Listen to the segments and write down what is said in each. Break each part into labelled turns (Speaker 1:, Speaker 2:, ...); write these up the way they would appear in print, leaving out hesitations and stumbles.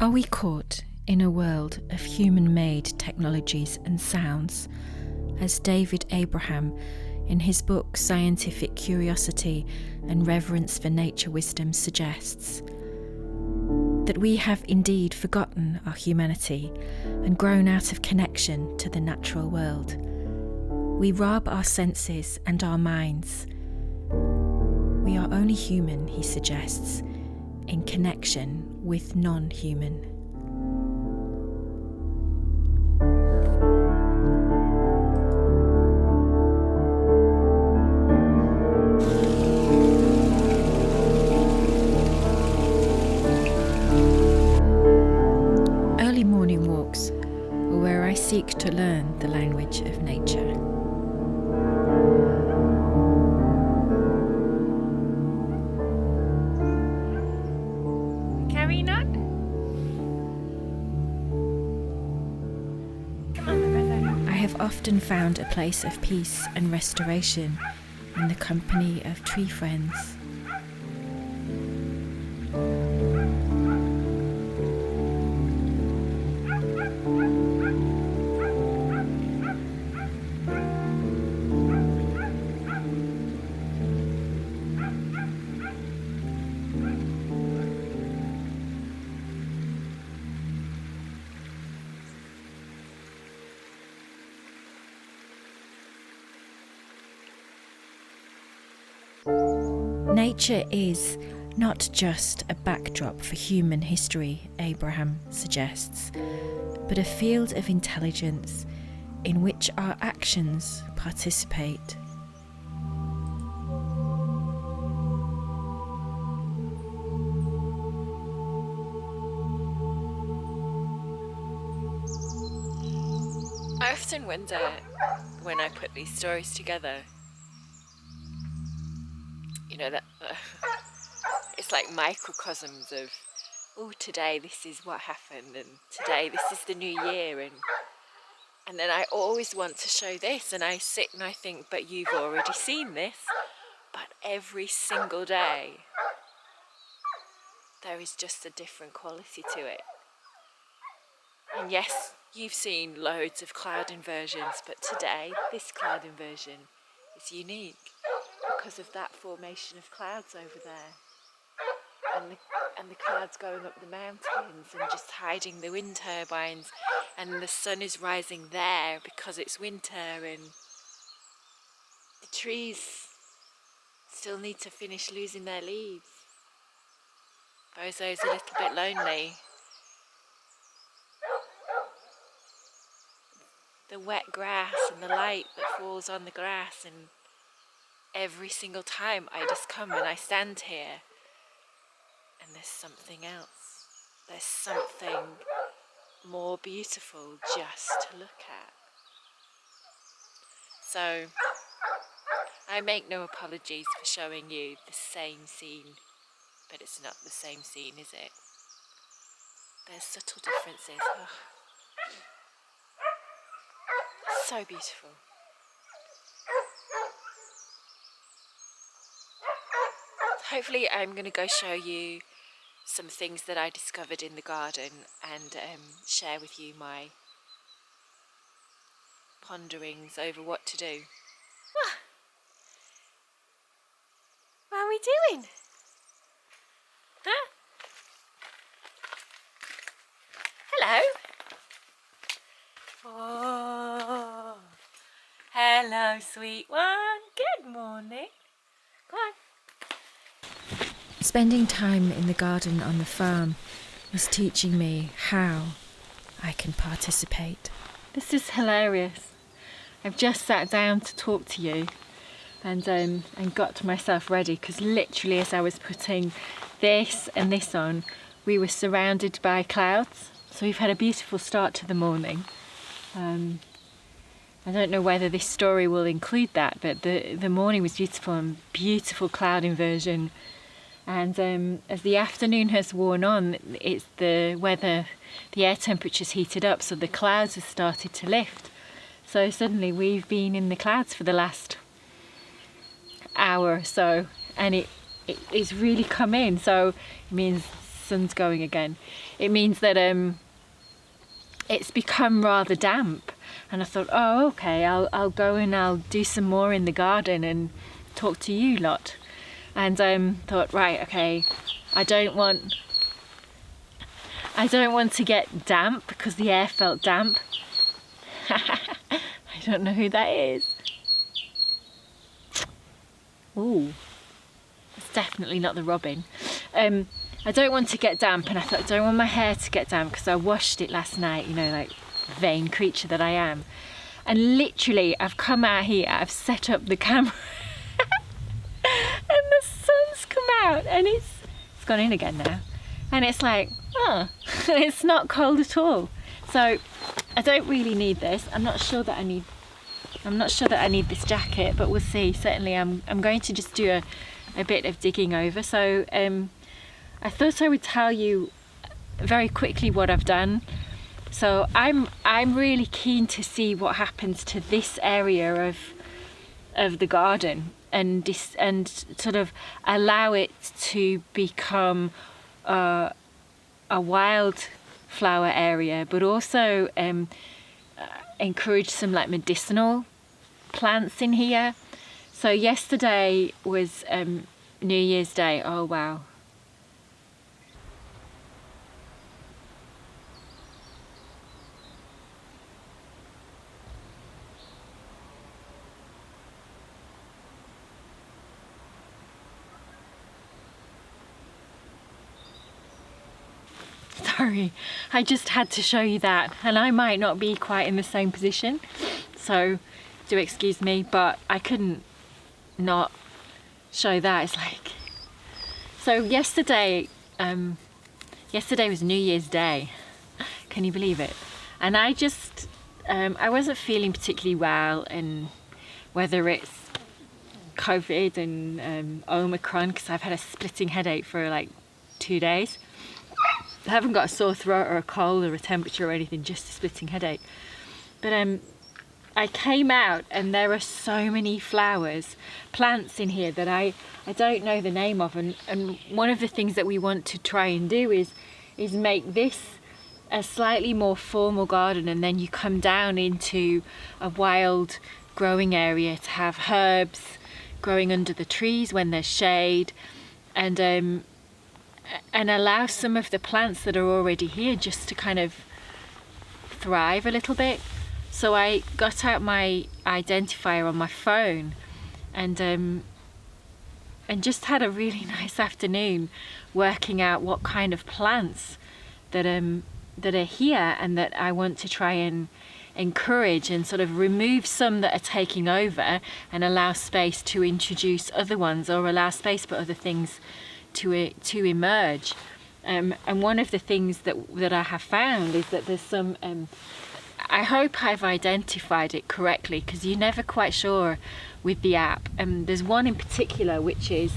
Speaker 1: Are we caught in a world of human-made technologies and sounds, as David Abraham, in his book Scientific Curiosity and Reverence for Nature Wisdom, suggests? That we have indeed forgotten our humanity and grown out of connection to the natural world. We rob our senses and our minds. We are only human, he suggests, in connection with non-human. Early morning walks are where I seek to learn the language of nature. Carrying on? Come on, my brother. I have often found a place of peace and restoration in the company of tree friends. Nature is not just a backdrop for human history, Abraham suggests, but a field of intelligence in which our actions participate. I often wonder, when I put these stories together, that it's like microcosms of, today this is what happened, and today this is the new year, and then I always want to show this, and I sit and I think, but you've already seen this. But every single day there is just a different quality to it. And yes, you've seen loads of cloud inversions, but today this cloud inversion is unique because of that formation of clouds over there, and the clouds going up the mountains and just hiding the wind turbines, and the sun is rising there because it's winter, and the trees still need to finish losing their leaves. Bozo's a little bit lonely. The wet grass and the light that falls on the grass, and every single time I just come and I stand here, and there's something else. There's something more beautiful just to look at. So I make no apologies for showing you the same scene, but it's not the same scene, is it? There's subtle differences. Oh. So beautiful. Hopefully I'm going to go show you some things that I discovered in the garden and share with you my ponderings over what to do. What are we doing? Huh? Hello? Oh, hello, sweet one. Good morning. Go on. Spending time in the garden on the farm is teaching me how I can participate. This is hilarious. I've just sat down to talk to you and got myself ready, because literally as I was putting this and this on, we were surrounded by clouds. So we've had a beautiful start to the morning. I don't know whether this story will include that, but the morning was beautiful, and beautiful cloud inversion. And as the afternoon has worn on, it's the weather, the air temperature's heated up, so the clouds have started to lift. So suddenly we've been in the clouds for the last hour or so, and it's really come in. So it means sun's going again, it means that it's become rather damp. And I thought, oh, okay, I'll go and I'll do some more in the garden and talk to you lot. And thought, right, okay, I don't want to get damp because the air felt damp. I don't know who that is. Ooh, it's definitely not the robin. I don't want to get damp, and I thought I don't want my hair to get damp because I washed it last night, you know, like vain creature that I am. And literally I've come out here, I've set up the camera and the sun's come out and it's gone in again now. And it's like, oh, it's not cold at all. So I don't really need this. I'm not sure that I need this jacket, but we'll see. Certainly I'm going to just do a bit of digging over. So I thought I would tell you very quickly what I've done. So I'm really keen to see what happens to this area of the garden and sort of allow it to become a wildflower area, but also encourage some like medicinal plants in here. So yesterday was New Year's Day. Oh wow. Sorry, I just had to show you that, and I might not be quite in the same position, so do excuse me, but I couldn't not show that. It's like, so yesterday was New Year's Day. Can you believe it? And I just I wasn't feeling particularly well, and whether it's COVID and Omicron, because I've had a splitting headache for like 2 days. I haven't got a sore throat or a cold or a temperature or anything, just a splitting headache. But I came out and there are so many plants in here that I don't know the name of, and one of the things that we want to try and do is make this a slightly more formal garden, and then you come down into a wild growing area to have herbs growing under the trees when there's shade, and allow some of the plants that are already here just to kind of thrive a little bit. So I got out my identifier on my phone and just had a really nice afternoon working out what kind of plants that are here and that I want to try and encourage, and sort of remove some that are taking over and allow space to introduce other ones, or allow space for other things to emerge. And one of the things that I have found is that there's some I hope I've identified it correctly, because you're never quite sure with the app. There's one in particular which is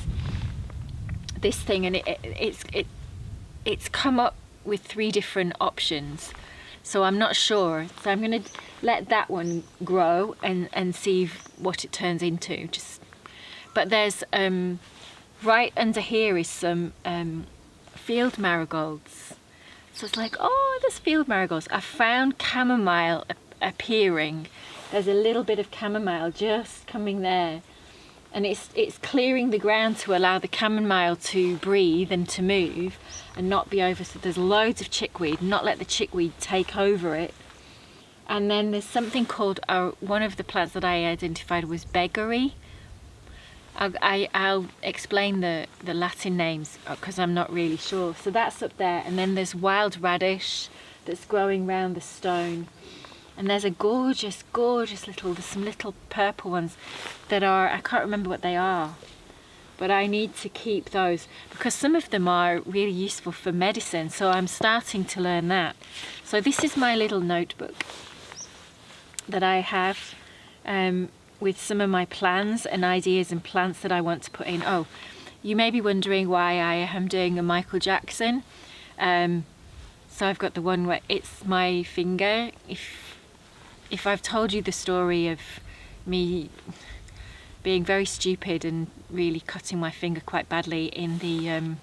Speaker 1: this thing, and it's come up with 3 different options, so I'm not sure. So I'm going to let that one grow and see what it turns into. But there's right under here is some field marigolds. So it's like, oh, there's field marigolds. I found chamomile appearing. There's a little bit of chamomile just coming there. And it's clearing the ground to allow the chamomile to breathe and to move and not be over. So there's loads of chickweed, not let the chickweed take over it. And then there's something called, one of the plants that I identified was beggery. I'll explain the Latin names because I'm not really sure. So that's up there, and then there's wild radish that's growing round the stone, and there's a gorgeous there's some little purple ones that are, I can't remember what they are, but I need to keep those because some of them are really useful for medicine, so I'm starting to learn that. So this is my little notebook that I have with some of my plans and ideas and plants that I want to put in. Oh, you may be wondering why I am doing a Michael Jackson. So I've got the one where it's my finger. If I've told you the story of me being very stupid and really cutting my finger quite badly in the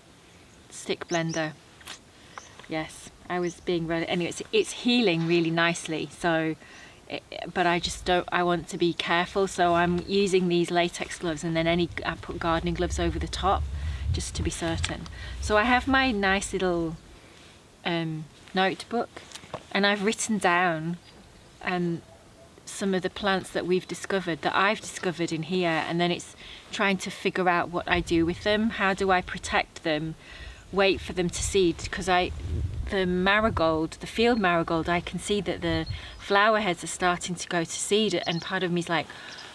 Speaker 1: stick blender, Yes, I was being really... Anyway, it's healing really nicely, so... but I just don't... I want to be careful, so I'm using these latex gloves, and then I put gardening gloves over the top, just to be certain. So I have my nice little notebook, and I've written down some of the plants that I've discovered in here, and then it's trying to figure out what I do with them. How do I protect them, wait for them to seed? Because the marigold, the field marigold, I can see that the flower heads are starting to go to seed, and part of me is like,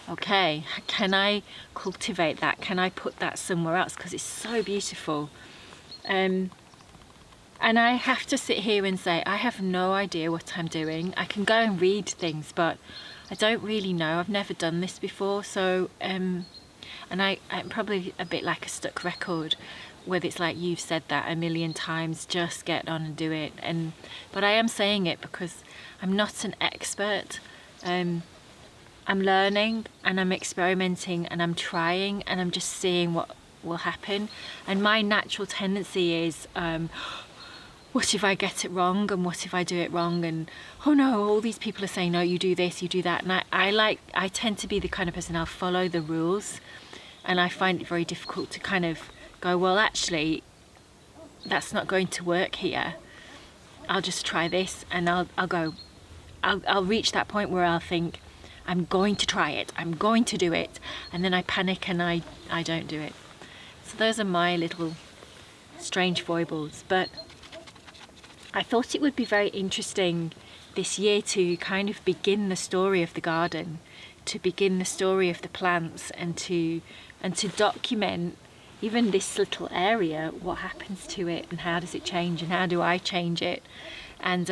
Speaker 1: okay, can I cultivate that? Can I put that somewhere else? Because it's so beautiful. And I have to sit here and say, I have no idea what I'm doing. I can go and read things, but I don't really know. I've never done this before. So, and I'm probably a bit like a stuck record, whether it's like you've said that a million times, just get on and do it. But I am saying it because I'm not an expert. I'm learning and I'm experimenting and I'm trying and I'm just seeing what will happen. And my natural tendency is, what if I get it wrong, and what if I do it wrong, and oh no, all these people are saying no, you do this, you do that. And I tend to be the kind of person, I'll follow the rules, and I find it very difficult to kind of go, well, actually that's not going to work here, I'll just try this. And I'll reach that point where I'll think, I'm going to try it, I'm going to do it, and then I panic and I don't do it. So those are my little strange foibles. But I thought it would be very interesting this year to kind of begin the story of the garden, to begin the story of the plants, and to document even this little area, what happens to it and how does it change and how do I change it, and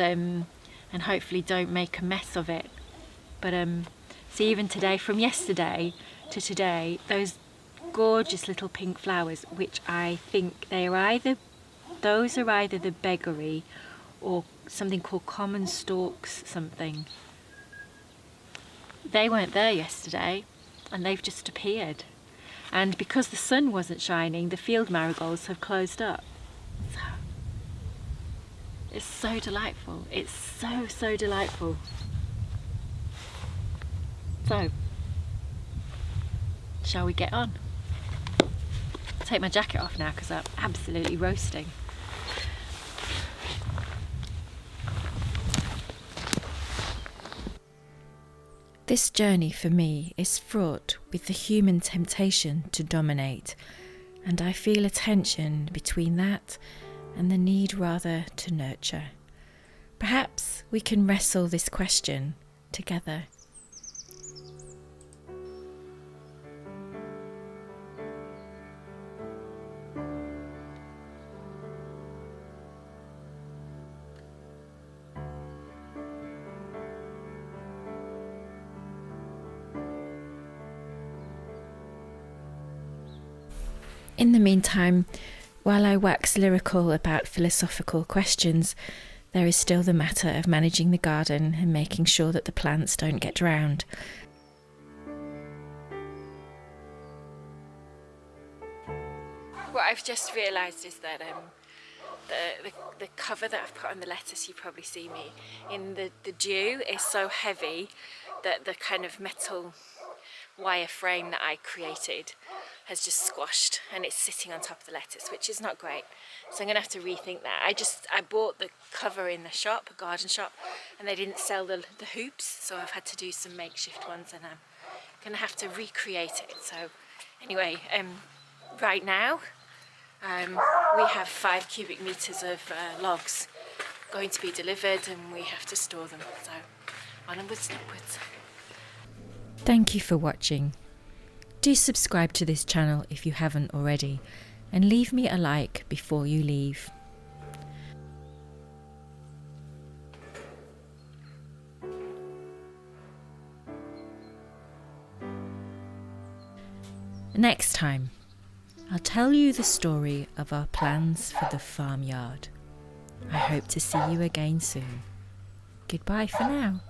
Speaker 1: hopefully don't make a mess of it. But see, even today, from yesterday to today, those gorgeous little pink flowers, which I think those are either the beggery or something called common stalks something. They weren't there yesterday, and they've just appeared. And because the sun wasn't shining, the field marigolds have closed up. So it's so delightful. It's so delightful. So, shall we get on? I'll take my jacket off now because I'm absolutely roasting. This journey for me is fraught with the human temptation to dominate, and I feel a tension between that and the need rather to nurture. Perhaps we can wrestle this question together. In the meantime, while I wax lyrical about philosophical questions, there is still the matter of managing the garden and making sure that the plants don't get drowned. What I've just realised is that the cover that I've put on the lettuce, you probably see me, in the dew is so heavy that the kind of metal wire frame that I created has just squashed and it's sitting on top of the lettuce, which is not great. So I'm gonna have to rethink that. I bought the cover in the shop, a garden shop, and they didn't sell the hoops, so I've had to do some makeshift ones, and I'm gonna have to recreate it. So anyway, right now we have 5 cubic meters of logs going to be delivered, and we have to store them. So onwards and upwards. Thank you for watching. Do subscribe to this channel if you haven't already, and leave me a like before you leave. Next time, I'll tell you the story of our plans for the farmyard. I hope to see you again soon. Goodbye for now.